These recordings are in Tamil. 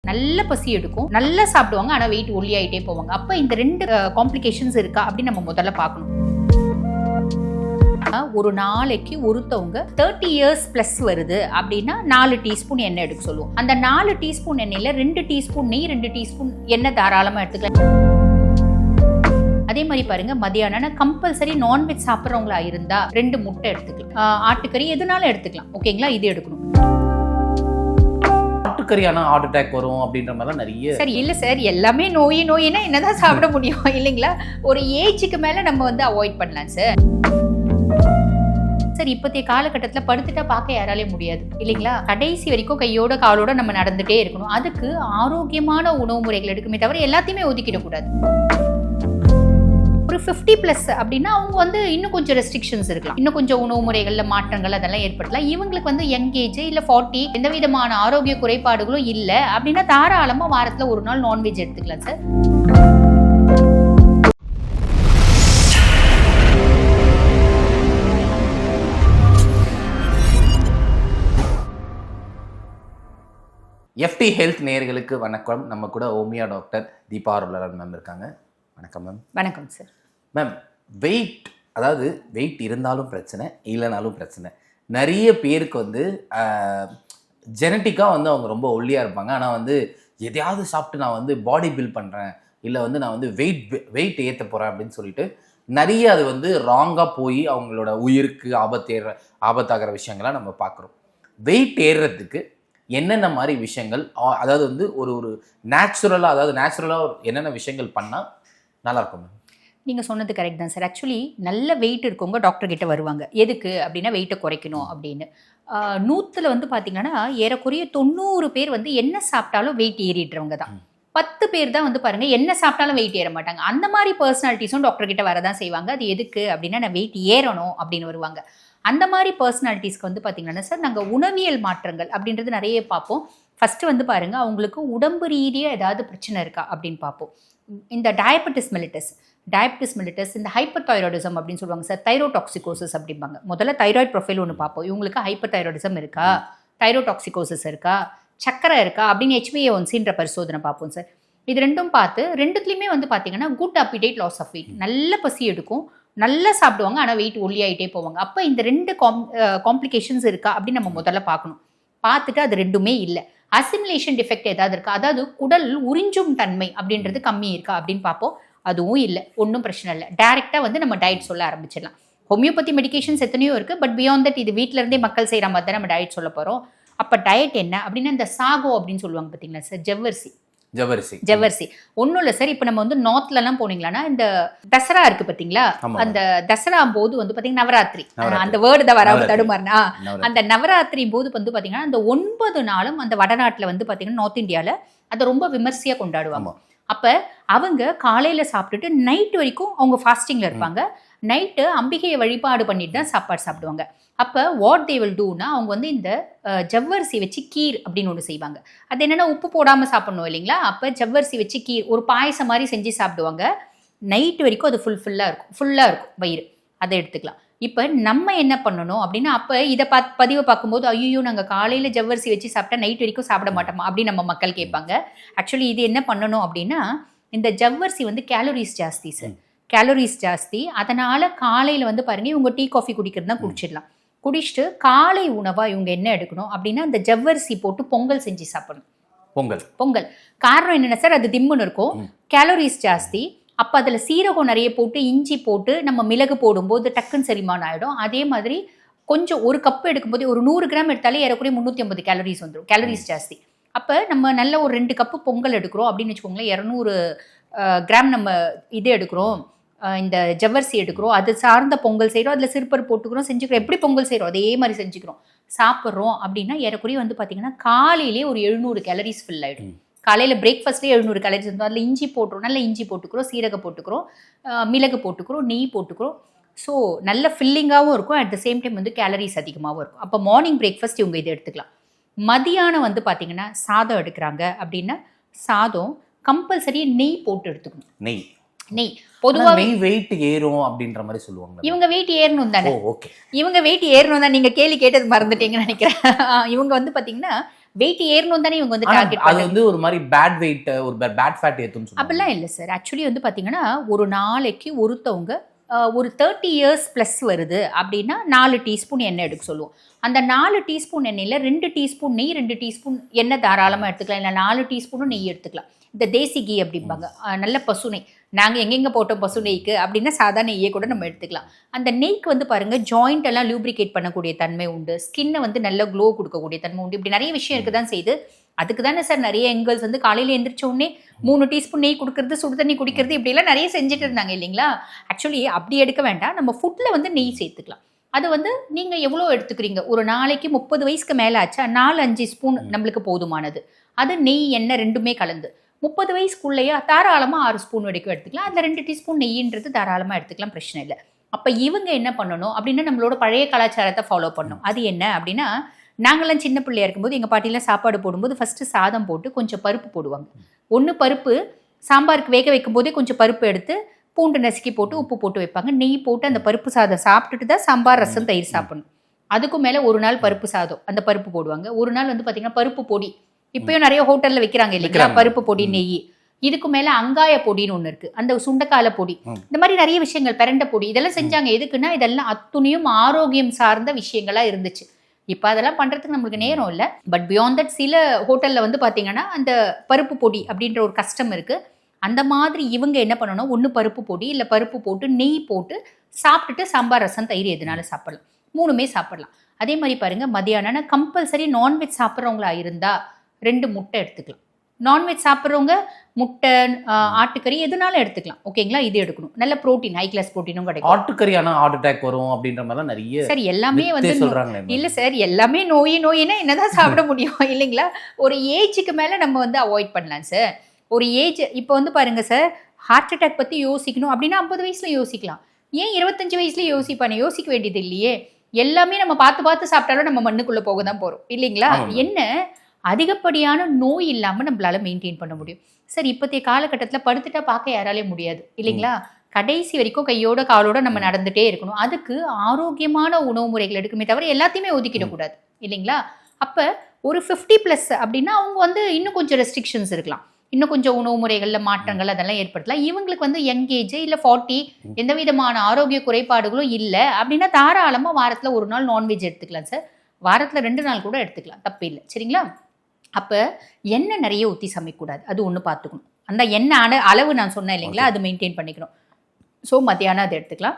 நல்ல பசி எடுக்கும், நல்லா சாப்பிடுவாங்க, ஆனால் வெயிட் ஒல்லியாயிட்டே போவாங்க. அப்போ இந்த ரெண்டு காம்ப்ளிகேஷன்ஸ் இருக்கா அப்படின்னு நம்ம முதல்ல பார்க்கணும். ஒரு நாளைக்கு ஒருத்தவங்க 30 years பிளஸ் வருது அப்படின்னா 4 டீஸ்பூன் எண்ணெய் எடுக்க சொல்லுவோம். அந்த 4 டீஸ்பூன் எண்ணெயில 2 டீஸ்பூன் நெய், 2 டீஸ்பூன் எண்ணெய் தாராளமாக எடுத்துக்கலாம். அதே மாதிரி பாருங்க, மதியானம் கம்பல்சரி நான்வெஜ் சாப்பிட்றவங்களா இருந்தா 2 முட்டை எடுத்துக்கலாம், ஆட்டுக்கறி எதுனாலும் எடுத்துக்கலாம். ஓகேங்களா, இது எடுக்கணும். ஆட்டுக்கறியான ஹார்ட் அட்டாக் வரும் அப்படின்ற மாதிரி நிறைய. சரி, இல்ல சார், எல்லாமே நோயினா என்னதான் சாப்பிட முடியும் இல்லைங்களா? ஒரு ஏஜுக்கு மேல நம்ம அவாய்ட் பண்ணலாம் சார். சரி, இப்போதைய காலகட்டத்தில் படுத்துட்டா பார்க்க யாராலே முடியாது இல்லைங்களா? கடைசி வரைக்கும் கையோட காலோட நம்ம நடந்துட்டே இருக்கணும். அதுக்கு ஆரோக்கியமான உணவு முறைகள் எடுக்குமே தவிர எல்லாத்தையுமே ஒதுக்கிடக்கூடாது. ஒரு 50+ அப்படின்னா அவங்க இன்னும் கொஞ்சம் ரெஸ்ட்ரிக்ஷன்ஸ் இருக்கலாம், இன்னும் கொஞ்சம் உணவு முறைகள்ல மாற்றங்கள் அதெல்லாம் ஏற்படுத்தலாம். இவங்களுக்கு யங் ஏஜ் இல்ல 40 எந்த விதமான ஆரோக்கிய குறைபாடுகளும் இல்லை அப்படின்னா தாராளமா வாரத்துல ஒரு நாள் நான்வெஜ் எடுத்துக்கலாம் சார். FT ஹெல்த் நேயர்களுக்கு வணக்கம். நம்ம கூட ஓமியா டாக்டர் தீபா அருளரன் மேம் இருக்காங்க. வணக்கம் மேம். வணக்கம் சார். மேம், வெயிட், அதாவது வெயிட் இருந்தாலும் பிரச்சனை, இல்லைனாலும் பிரச்சனை. நிறைய பேருக்கு ஜெனட்டிக்காக அவங்க ரொம்ப ஒல்லியாக இருப்பாங்க. ஆனால் எதையாவது சாப்பிட்டு நான் பாடி பில்ட் பண்ணுறேன், இல்லை நான் வெயிட் ஏற்ற போகிறேன் அப்படின்னு சொல்லிட்டு நிறைய அது ராங்காக போய் அவங்களோட உயிருக்கு ஆபத்தாகிற விஷயங்கள்லாம் நம்ம பார்க்குறோம். வெயிட் ஏறுறதுக்கு என்னென்ன மாதிரி விஷயங்கள், அதாவது ஒரு நேச்சுரலாக என்னென்ன விஷயங்கள் பண்ணால் நல்லாயிருக்கும் மேம்? நீங்கள் சொன்னது கரெக்ட் தான் சார். ஆக்சுவலி நல்ல வெயிட் இருக்கவங்க டாக்டர் கிட்ட வருவாங்க. எதுக்கு அப்படின்னா வெயிட்டை குறைக்கணும் அப்படின்னு. 100ல் பார்த்தீங்கன்னா ஏறக்குறைய 90 பேர் என்ன சாப்பிட்டாலும் வெயிட் ஏறிடுறவங்க தான். 10 பேர் தான் பாருங்க என்ன சாப்பிட்டாலும் வெயிட் ஏற மாட்டாங்க. அந்த மாதிரி பர்சனாலிட்டிஸும் டாக்டர் கிட்ட வரதான் செய்வாங்க. அது எதுக்கு அப்படின்னா நான் வெயிட் ஏறணும் அப்படின்னு வருவாங்க. அந்த மாதிரி பர்சனாலிட்டிஸ்க்கு பார்த்தீங்கன்னா சார், நாங்கள் உணவியல் மாற்றங்கள் அப்படின்றது நிறைய பார்ப்போம். ஃபஸ்ட்டு பாருங்கள், அவங்களுக்கு உடம்பு ரீதியாக ஏதாவது பிரச்சனை இருக்கா அப்படின்னு பார்ப்போம். இந்த டயபெட்டிஸ் மெலிட்டஸ், இந்த ஹைப்பர் தைராய்டிசம் அப்படின்னு சொல்லுவாங்க சார், தைரோடாக்சிகோசிஸ் அப்படிம்பாங்க. முதல்ல தைராய்டு ப்ரொஃபைல் ஒன்று பார்ப்போம். இவங்களுக்கு ஹைப்பர் தைராய்டிசம் இருக்கா, தைரோடாக்சிகோசிஸ் இருக்கா, சக்கரை இருக்கா அப்படின்னு HbA1cன்ற பரிசோதனை பார்ப்போம் சார். இது ரெண்டும் பார்த்து ரெண்டுத்துலேயுமே பார்த்தீங்கன்னா good appetite, loss of weight, நல்ல பசி எடுக்கும், நல்லா சாப்பிடுவாங்க, ஆனால் வெயிட் ஒல்லியாயிட்டே போவாங்க. அப்போ இந்த ரெண்டு காம்ப்ளிகேஷன்ஸ் இருக்கா அப்படின்னு நம்ம முதல்ல பார்க்கணும். பார்த்துட்டு அது ரெண்டுமே இல்லை, அசிமுலேஷன் டிஃபெக்ட் ஏதாவது இருக்கா, அதாவது குடல் உறிஞ்சும் தன்மை அப்படின்றது கம்மி இருக்கா அப்படின்னு பார்ப்போம். அதுவும் இல்லை, ஒன்றும் பிரச்சனை இல்லை. டைரெக்டாக நம்ம டயட் சொல்ல ஆரம்பிச்சிடலாம். ஹோமியோபதி மெடிகேஷன்ஸ் எத்தனையோ இருக்குது, பட் பியாண்ட் தட் இது வீட்டில் இருந்தே மக்கள் செய்கிற மாதிரி தான் நம்ம டயட் சொல்ல போகிறோம். அப்போ டயட் என்ன அப்படின்னா, இந்த சாகோ அப்படின்னு சொல்லுவாங்க பார்த்தீங்களா சார், ஜவ்வரிசி ஒன்றும் இல்லை சார். இப்போ நம்ம நார்த்லலாம் போனீங்களான்னா இந்த தசரா இருக்கு பார்த்தீங்களா, அந்த தசரா போது பார்த்தீங்கன்னா நவராத்திரி, அந்த வேர்டு தான் வராமல் தடுமாறுனா, அந்த நவராத்திரி போது பார்த்தீங்கன்னா அந்த 9 நாளும் அந்த வடநாட்டில் பார்த்தீங்கன்னா நார்த் இந்தியாவில் அதை ரொம்ப விமர்சையாக கொண்டாடுவாங்க. அப்போ அவங்க காலையில் சாப்பிட்டுட்டு நைட் வரைக்கும் அவங்க ஃபாஸ்டிங்கில் இருப்பாங்க. நைட்டு அம்பிகையை வழிபாடு பண்ணிட்டு தான் சாப்பாடு சாப்பிடுவாங்க. அப்போ வாட் தே வில் டூனா, அவங்க இந்த ஜவ்வரிசி வச்சு கீர் அப்படின்னு ஒன்று செய்வாங்க. அது என்னென்னா உப்பு போடாமல் சாப்பிடணும் இல்லைங்களா? அப்போ ஜவ்வரிசி வச்சு கீர் ஒரு பாயசம் மாதிரி செஞ்சு சாப்பிடுவாங்க. நைட்டு வரைக்கும் அது ஃபுல்லாக இருக்கும் வயிறு. அதை எடுத்துக்கலாம். இப்போ நம்ம என்ன பண்ணணும் அப்படின்னா, அப்போ இதை பதிவை பார்க்கும்போது ஐயோ நாங்கள் காலையில் ஜவ்வரிசி வச்சு சாப்பிட்டா நைட் வரைக்கும் சாப்பிட மாட்டோமா அப்படின்னு நம்ம மக்கள் கேட்பாங்க. ஆக்சுவலி இது என்ன பண்ணணும் அப்படின்னா, இந்த ஜவ்வரிசி கேலரிஸ் ஜாஸ்தி. அதனால் காலையில் பாருங்க, இவங்க டீ காஃபி குடிக்கிறது தான் குடிச்சிடலாம். குடிச்சிட்டு காலை உணவாக இவங்க என்ன எடுக்கணும் அப்படின்னா, அந்த ஜவ்வரிசி போட்டு பொங்கல் செஞ்சு சாப்பிடணும். பொங்கல் காரணம் என்னென்ன சார், அது திம்முன்னு இருக்கும், கேலரிஸ் ஜாஸ்தி. அப்போ அதில் சீரகம் நிறைய போட்டு, இஞ்சி போட்டு, நம்ம மிளகு போடும்போது டக்குன்னு செரிமானம் ஆகிடும். அதே மாதிரி கொஞ்சம் ஒரு கப் எடுக்கும்போது ஒரு 100 கிராம் எடுத்தாலே ஏறக்குறைய 350 கேலரிஸ் வந்துடும். கேலரிஸ் ஜாஸ்தி. அப்போ நம்ம நல்ல ஒரு 2 கப்பு பொங்கல் எடுக்கிறோம் அப்படின்னு வச்சுக்கோங்களேன், 200 கிராம் நம்ம இது எடுக்கிறோம், இந்த ஜவ்வரிசி எடுக்கிறோம், அது சார்ந்த பொங்கல் செய்கிறோம், அதில் சிறுபருப்பு போட்டுக்கிறோம், செஞ்சுக்கிறோம். எப்படி பொங்கல் செய்கிறோம் அதே மாதிரி செஞ்சுக்கிறோம், சாப்பிட்றோம் அப்படின்னா ஏறக்குறைய பார்த்தீங்கன்னா காலையிலே ஒரு 700 கேலரிஸ் ஃபில் ஆகிடும். காலையில் பிரேக்ஃபாஸ்ட்லேயே 700 கேலரிஸ் இருந்தோம். அதில் இஞ்சி போட்டுரும், நல்ல இஞ்சி போட்டுக்கிறோம், சீரகம் போட்டுக்கிறோம், மிளகு போட்டுக்கிறோம், நெய் போட்டுக்கிறோம். ஸோ நல்ல ஃபில்லிங்காகவும் இருக்கும், at the same time calories அதிகமாகவும் இருக்கும். அப்போ மார்னிங் பிரேக்ஃபாஸ்ட் இவங்க இதை எடுத்துக்கலாம். மதியானம் பார்த்தீங்கன்னா சாதம் எடுக்கிறாங்க அப்படின்னா, சாதம் கம்பல்சரி நெய் போட்டு எடுத்துக்கணும். நெய் பொதுவாக வெயிட் ஏறும் அப்படின்ற மாதிரி சொல்லுவாங்க. இவங்க வெயிட் ஏறணும் தானே? இவங்க வெயிட் ஏறணும் தான். நீங்கள் கேள்வி கேட்டது மறந்துட்டீங்கன்னு நினைக்கிறேன். இவங்க பார்த்தீங்கன்னா வெயிட் ஏறணும் தானே இவங்க வந்து ஆனா டார்கெட் அது பண்ணுறாங்க. வந்து ஒரு மாதிரி பேட் வெயிட், ஒரு பேட் ஃபேட் ஏத்தும்னு சொல்லுவாங்க. அப்படிலாம் இல்லை சார். ஆக்சுவலி வந்து பார்த்தீங்கன்னா ஒரு நாளைக்கு ஒருத்தவங்க ஒரு 30 இயர்ஸ் ப்ளஸ் வருது அப்படின்னா 4 டீஸ்பூன் எண்ணெய் எடுக்க சொல்லுவோம். அந்த 4 டீஸ்பூன் எண்ணெயில் 2 டீஸ்பூன் நெய், 2 டீஸ்பூன் எண்ணெய் தாராளமாக எடுத்துக்கலாம். இல்லை 4 டீஸ்பூனும் நெய் எடுத்துக்கலாம். இந்த தேசி கீ அப்படிம்பாங்க, நல்ல பசு நெய். நாங்கள் எங்கெங்கே போட்டோம் பசு நெய்க்கு அப்படின்னா சாதா நெய்யை கூட நம்ம எடுத்துக்கலாம். அந்த நெய்க்கு வந்து பாருங்கள் ஜாயிண்ட் எல்லாம் லூப்ரிகேட் பண்ணக்கூடிய தன்மை உண்டு, ஸ்கின்னை வந்து நல்ல க்ளோ கொடுக்கக்கூடிய தன்மை உண்டு. இப்படி நிறைய விஷயம் இருக்குது தான் செய்யுது. அதுக்கு தானே சார் நிறைய எங்கல்ஸ் வந்து காலையில் எழுந்திரிச்ச உடனே 3 டீஸ்பூன் நெய் கொடுக்கறது, சுடு தண்ணி குடிக்கிறது, இப்படிலாம் நிறைய செஞ்சுட்டு இருந்தாங்க இல்லைங்களா? ஆக்சுவலி அப்படி எடுக்க வேண்டாம், நம்ம ஃபுட்டில் வந்து நெய் சேர்த்துக்கலாம். அது வந்து நீங்கள் எவ்வளோ எடுத்துக்கிறீங்க, ஒரு நாளைக்கு 30 வயசுக்கு மேலே ஆச்சா 4-5 ஸ்பூன் நம்மளுக்கு போதுமானது. அது நெய் எண்ணெய் ரெண்டுமே கலந்து 30 வயசுக்குள்ளேயே தாராளமாக 6 ஸ்பூன் வரைக்கும் எடுத்துக்கலாம். அதில் 2 டீஸ்பூன் நெய்ன்றது தாராளமாக எடுத்துக்கலாம், பிரச்சனை இல்லை. அப்போ இவங்க என்ன பண்ணணும் அப்படின்னா நம்மளோட பழைய கலாச்சாரத்தை ஃபாலோ பண்ணணும். அது என்ன அப்படின்னா, நாங்களாம் சின்ன பிள்ளையா இருக்கும்போது எங்கள் பாட்டிலாம் சாப்பாடு போடும்போது ஃபஸ்ட்டு சாதம் போட்டு கொஞ்சம் பருப்பு போடுவாங்க. ஒன்று பருப்பு சாம்பாருக்கு வேக வைக்கும் போதே கொஞ்சம் பருப்பு எடுத்து பூண்டு நசுக்கி போட்டு உப்பு போட்டு வைப்பாங்க. நெய் போட்டு அந்த பருப்பு சாதம் சாப்பிட்டுட்டு தான் சாம்பார் ரசம் தயிர் சாப்பிடணும். அதுக்கும் மேலே ஒரு நாள் பருப்பு சாதம் அந்த பருப்பு போடுவாங்க. ஒரு நாள் வந்து பார்த்தீங்கன்னா பருப்பு பொடி, இப்பயும் நிறைய ஹோட்டலில் வைக்கிறாங்க இல்லைங்களா, பருப்பு பொடி நெய். இதுக்கு மேலே அங்காய பொடின்னு ஒன்று இருக்குது, அந்த சுண்டைக்கால பொடி. இந்த மாதிரி நிறைய விஷயங்கள், பிரண்டை பொடி, இதெல்லாம் செஞ்சாங்க. எதுக்குன்னா இதெல்லாம் அத்துணையும் ஆரோக்கியம் சார்ந்த விஷயங்களாக இருந்துச்சு. இப்போ அதெல்லாம் பண்ணுறதுக்கு நம்மளுக்கு நேரம் இல்லை. பட் பியாண்ட் தட் சில ஹோட்டலில் வந்து பார்த்தீங்கன்னா அந்த பருப்பு பொடி அப்படின்ற ஒரு கஷ்டம் இருக்குது. அந்த மாதிரி இவங்க என்ன பண்ணணும், ஒன்று பருப்பு பொடி இல்லை பருப்பு போட்டு நெய் போட்டு சாப்பிட்டுட்டு சாம்பார் ரசம் தயிர் எதுனாலும் சாப்பிடலாம், 3மே சாப்பிடலாம். அதே மாதிரி பாருங்கள், மதியானம் கம்பல்சரி நான்வெஜ் சாப்பிட்றவங்களா இருந்தால் 2 முட்டை எடுத்துக்கலாம். நான்வெஜ் சாப்பிட்றவங்க முட்டை, ஆட்டுக்கறி எதுனாலும் எடுத்துக்கலாம். ஓகேங்களா? இது எடுக்கணும், நல்ல ப்ரோட்டீன், ஹை கிளாஸ் ப்ரோட்டீனும் கிடைக்கும். ஆட்டுக்கறி ஆனால் ஹார்ட் அட்டாக் வரும் அப்படின்ற மாதிரிலாம் நிறைய சார் எல்லாமே வந்து சொல்கிறாங்களே. இல்லை சார், எல்லாமே நோயினா என்னதான் சாப்பிட முடியும் இல்லைங்களா? ஒரு ஏஜுக்கு மேலே நம்ம வந்து அவாய்ட் பண்ணலாம் சார். ஒரு ஏஜ் இப்போ வந்து பாருங்க சார், ஹார்ட் அட்டாக் பற்றி யோசிக்கணும் அப்படின்னா 50 வயசுல யோசிக்கலாம். ஏன் 25 வயசுல யோசிப்பானே? யோசிக்க வேண்டியது இல்லையே. எல்லாமே நம்ம பார்த்து சாப்பிட்டாலும் நம்ம மண்ணுக்குள்ளே போக தான் போகிறோம் இல்லைங்களா? என்ன அதிகப்படியான நோய் இல்லாமல் நம்மளால மெயின்டைன் பண்ண முடியும் சார். இப்போதைய காலகட்டத்தில் படுத்துட்டா பார்க்க யாராலையும் முடியாது இல்லைங்களா? கடைசி வரைக்கும் கையோட காலோட நம்ம நடந்துகிட்டே இருக்கணும். அதுக்கு ஆரோக்கியமான உணவு முறைகள் எடுக்குமே தவிர எல்லாத்தையுமே ஒதுக்கிடக்கூடாது இல்லைங்களா? அப்போ ஒரு 50+ அப்படின்னா அவங்க வந்து இன்னும் கொஞ்சம் ரெஸ்ட்ரிக்ஷன்ஸ் இருக்கலாம், இன்னும் கொஞ்சம் உணவு முறைகளில் மாற்றங்கள் அதெல்லாம் ஏற்படுத்தலாம். இவங்களுக்கு வந்து யங் ஏஜ் இல்லை 40, எந்த விதமான ஆரோக்கிய குறைபாடுகளும் இல்லை அப்படின்னா தாராளமாக வாரத்தில் 1 நாள் நான்வெஜ் எடுத்துக்கலாம் சார். வாரத்தில் 2 நாள் கூட எடுத்துக்கலாம், தப்பு இல்லை சரிங்களா? அப்போ எண்ணெய் நிறைய ஊற்றி சமைக்கக்கூடாது, அது ஒன்று பார்த்துக்கணும். அந்த எண்ணெய் அளவு நான் சொன்னேன் இல்லைங்களா, அது மெயின்டைன் பண்ணிக்கணும். ஸோ மத்தியானம் அதை எடுத்துக்கலாம்.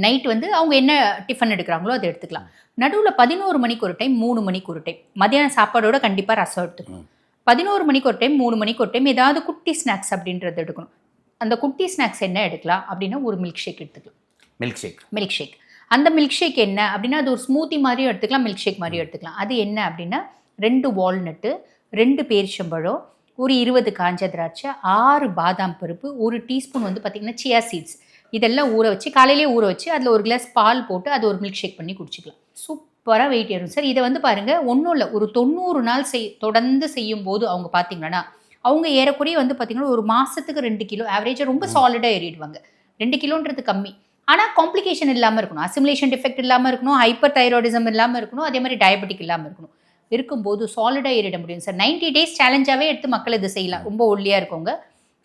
நைட் வந்து அவங்க என்ன டிஃபன் எடுக்கிறாங்களோ அதை எடுத்துக்கலாம். நடுவில் 11 மணிக்கு ஒரு டைம், 3 மணிக்கு ஒரு டைம் மத்தியானம் சாப்பாடோட கண்டிப்பாக ரசம் எடுத்துக்கணும். 11 மணிக்கு ஒரு டைம், 3 மணிக்கு ஒரு டைம் ஏதாவது குட்டி ஸ்நாக்ஸ் அப்படின்றது எடுக்கணும். அந்த குட்டி ஸ்நாக்ஸ் என்ன எடுக்கலாம் அப்படின்னா, ஒரு மில்க் ஷேக் எடுத்துக்கலாம். மில்க் ஷேக் அந்த மில்க் ஷேக் என்ன அப்படின்னா, அது ஒரு ஸ்மூத்தி மாதிரியும் எடுத்துக்கலாம், மில்க் ஷேக் மாதிரியும் எடுத்துக்கலாம். அது என்ன அப்படின்னா, 2 வால்நட்டு, 2 பேரிச்சம்பழம், ஒரு 20 காஞ்ச திராட்சை, 6 பாதாம் பருப்பு, 1 டீஸ்பூன் வந்து பார்த்திங்கன்னா சியா சீட்ஸ், இதெல்லாம் ஊற வச்சு காலையிலே ஊற வச்சு அதில் ஒரு கிளாஸ் பால் போட்டு அது ஒரு மில்க் ஷேக் பண்ணி குடிச்சிக்கலாம். சூப்பராக வெயிட் ஏறும் சார். இதை வந்து பாருங்கள், ஒன்றும் இல்லை, ஒரு 90 நாள் தொடர்ந்து செய்யும் போது அவங்க பார்த்தீங்கன்னா அவங்க ஏறக்குறைய வந்து பார்த்திங்கன்னா ஒரு மாதத்துக்கு 2 கிலோ ஆவரேஜாக ரொம்ப சாலிடாக ஏறிடுவாங்க. 2 கிலோன்றது கம்மி. ஆனால் காம்ப்ளிகேஷன் இல்லாமல் இருக்கணும், அசிமுலேஷன் டிஃபெக்ட் இல்லாமல் இருக்கணும், ஹைப்பர் தைராய்டிசம் இல்லாமல் இருக்கணும், அதே மாதிரி டயபெட்டிக் இல்லாமல் இருக்கணும். இருக்கும்போது சாலிடாக ஏறிட முடியும் சார். 90 டேஸ் சேலஞ்சாகவே எடுத்து மக்கள் இது செய்யலாம். ரொம்ப ஒல்லியாக இருக்கவங்க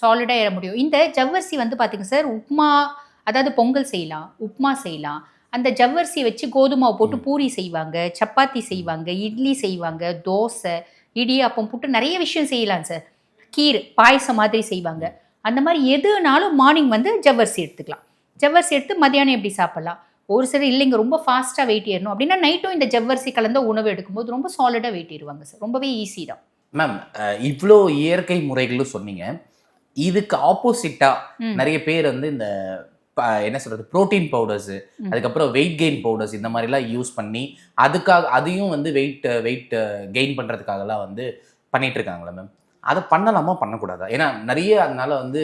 சாலிடாக ஏற முடியும். இந்த ஜவ்வரிசி வந்து பார்த்திங்க சார், உப்மா, அதாவது பொங்கல் செய்யலாம், உப்மா செய்யலாம். அந்த ஜவ்வரிசி வச்சு கோதுமாவை போட்டு பூரி செய்வாங்க, சப்பாத்தி செய்வாங்க, இட்லி செய்வாங்க, தோசை, இடியாப்பம், புட்டு, நிறைய விஷயம் செய்யலாம் சார். கீர் பாயசம் மாதிரி செய்வாங்க. அந்த மாதிரி எதுனாலும் மார்னிங் வந்து ஜவ்வரிசி எடுத்துக்கலாம். ஜவ்வரிசி எடுத்து மதியானம் எப்படி சாப்பிட்லாம். ஒரு சிலர் இல்லைங்க ரொம்ப ஃபாஸ்ட்டாக வெயிட் ஏறணும் அப்படின்னா நைட்டும் இந்த ஜவ்வரிசி கலந்த உணவு எடுக்கும்போது ரொம்ப சாலிடாக வெயிட் ஏறுவாங்க சார். ரொம்பவே ஈஸி தான் மேம். இவ்வளோ இயற்கை முறைகளும் சொன்னீங்க. இதுக்கு ஆப்போசிட்டாக நிறைய பேர் வந்து இந்த என்ன சொல்றது, புரோட்டீன் பவுடர்ஸ், அதுக்கப்புறம் வெயிட் கெயின் பவுடர்ஸ், இந்த மாதிரிலாம் யூஸ் பண்ணி அதுக்காக அதையும் வந்து வெயிட் கெயின் பண்ணுறதுக்காகலாம் வந்து பண்ணிட்டு இருக்காங்களா மேம்? அதை பண்ணலாமா பண்ணக்கூடாதா? ஏன்னா நிறைய அதனால வந்து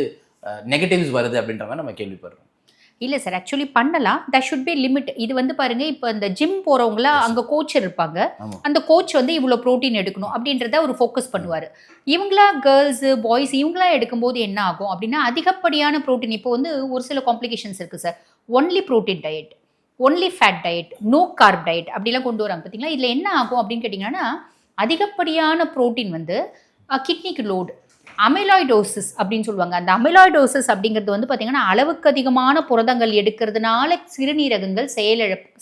நெகட்டிவ்ஸ் வருது அப்படின்ற மாதிரி நம்ம கேள்விப்படுறோம். இல்லை சார், ஆக்சுவலி பண்ணலாம். That should be limit. இது வந்து பாருங்க, இப்போ இந்த ஜிம் போகிறவங்களா அங்கே கோச் இருப்பாங்க, அந்த கோச் வந்து இவ்வளோ ப்ரோட்டீன் எடுக்கணும் அப்படின்றத ஒரு ஃபோக்கஸ் பண்ணுவார். இவங்களா கேர்ள்ஸு பாய்ஸ் இவங்களா எடுக்கும்போது என்ன ஆகும் அப்படின்னா, அதிகப்படியான ப்ரோட்டீன். இப்போ வந்து ஒரு சில காம்ப்ளிகேஷன்ஸ் இருக்குது sir. Only protein diet, only fat diet, no carb diet அப்படிலாம் கொண்டு வராங்க பார்த்தீங்களா. இதில் என்ன ஆகும் அப்படின்னு கேட்டிங்கன்னா, அதிகப்படியான புரோட்டீன் வந்து கிட்னிக்கு லோடு. அமைலாய்டோசிஸ் அப்படின்னு சொல்லுவாங்க. அந்த அமைலாய்டோசிஸ் அப்படிங்கிறது வந்து பார்த்தீங்கன்னா அளவுக்கு அதிகமான புரதங்கள் எடுக்கிறதுனால சிறுநீரகங்கள்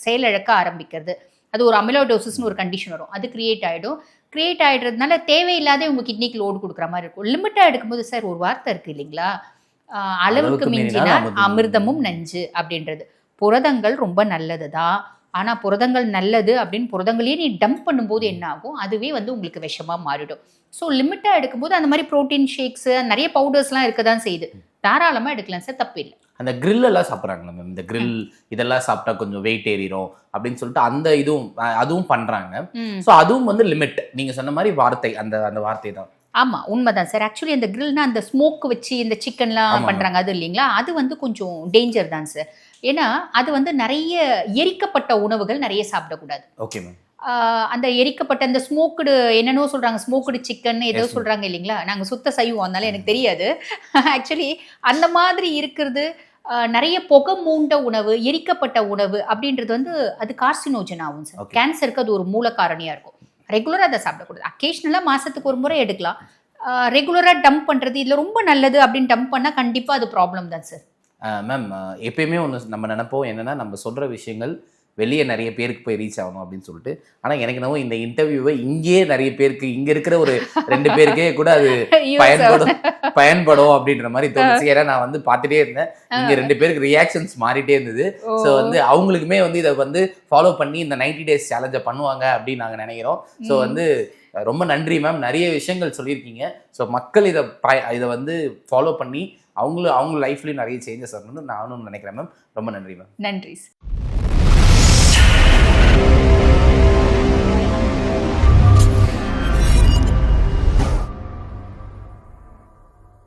செயலிழக்க ஆரம்பிக்கிறது. அது ஒரு அமைலாய்டோசிஸ்னு ஒரு கண்டிஷன் வரும். அது கிரியேட் ஆகிடுறதுனால தேவையில்லாத உங்கள் கிட்னிக்கு லோடு கொடுக்குற மாதிரி இருக்கும். லிமிட்டாக எடுக்கும்போது சார் ஒரு வார்த்தை இருக்குது இல்லைங்களா, அளவுக்கு மிஞ்சினால் அமிர்தமும் நஞ்சு அப்படின்றது. புரதங்கள் ரொம்ப நல்லது தான், ஆனால் புரதங்கள் நல்லது அப்படின்னு புரதங்களையே நீ டம்ப் பண்ணும்போது என்ன ஆகும், அதுவே வந்து உங்களுக்கு விஷமாக மாறிடும். ஸோ லிமிட்டாக எடுக்கும்போது அந்த மாதிரி ப்ரோட்டீன் ஷேக்ஸு நிறைய பவுடர்ஸ்லாம் இருக்க தான் செய்யுது. தாராளமாக எடுக்கலாம் சார், தப்பு இல்லை. அந்த grill எல்லாம் சாப்பிட்றாங்களா மேம், இந்த grill இதெல்லாம் சாப்பிட்டா கொஞ்சம் வெயிட் ஏறிடும் அப்படின்னு சொல்லிட்டு அந்த அதுவும் பண்றாங்க. ஸோ அதுவும் வந்து லிமிட், நீங்க சொன்ன மாதிரி வார்த்தை, அந்த வார்த்தை தான். ஆமாம், உண்மைதான் சார். ஆக்சுவலி அந்த கிரில்னா அந்த ஸ்மோக் வச்சு இந்த சிக்கன்லாம் பண்ணுறாங்க அது இல்லைங்களா, அது வந்து கொஞ்சம் டேஞ்சர் தான் சார். ஏன்னா அது வந்து நிறைய எரிக்கப்பட்ட உணவுகள் நிறைய சாப்பிடக்கூடாது. Okay ma'am. அந்த எரிக்கப்பட்ட அந்த ஸ்மோக்குடு என்னென்னோ சொல்கிறாங்க, ஸ்மோக்குடு சிக்கன் ஏதோ சொல்கிறாங்க இல்லைங்களா, நாங்கள் சுத்த செய்வோம் அதனால எனக்கு தெரியாது. ஆக்சுவலி அந்த மாதிரி இருக்கிறது நிறைய புகை மூண்ட உணவு, எரிக்கப்பட்ட உணவு அப்படின்றது வந்து அது கார்சினோஜன் ஆகும் சார். கேன்சருக்கு அது ஒரு மூல காரணியாக இருக்கும். ரெகுலராக அதை சாப்பிடக்கூடாது. அக்கேஷ்னலாக மாதத்துக்கு ஒரு முறை எடுக்கலாம். ரெகுலராக டம்ப் பண்ணுறது இதில் ரொம்ப நல்லது அப்படின்னு டம்ப் பண்ணால் கண்டிப்பாக அது ப்ராப்ளம் தான் சார். மேம் எப்பயுமே ஒன்று நம்ம நினைப்போம் என்னென்னா, நம்ம சொல்கிற விஷயங்கள் வெளியே நிறைய பேருக்கு போய் ரீச் ஆகணும் அப்படின்னு சொல்லிட்டு. ஆனால் எனக்கு என்னவோ இந்த இன்டர்வியூவை இங்கேயே நிறைய பேருக்கு, இங்கே இருக்கிற ஒரு 2 பேருக்கே கூட அது பயன்படும் அப்படின்ற மாதிரி தோணுச்சு. ஏன்னா நான் வந்து பார்த்துட்டே இருந்தேன், இங்கே 2 பேருக்கு ரியாக்ஷன்ஸ் மாறிட்டே இருந்தது. ஸோ வந்து அவங்களுக்குமே வந்து இதை வந்து ஃபாலோ பண்ணி இந்த 90 days சேலஞ்சை பண்ணுவாங்க அப்படின்னு நாங்கள் நினைக்கிறோம். ஸோ வந்து ரொம்ப நன்றி மேம், நிறைய விஷயங்கள் சொல்லியிருக்கீங்க. ஸோ மக்கள் இதை வந்து ஃபாலோ பண்ணி அவங்க லைஃப்லேயும் நிறைய சேஞ்சஸ் வரணும்னு நானும் நினைக்கிறேன் மேம். ரொம்ப நன்றி மேம். நன்றி.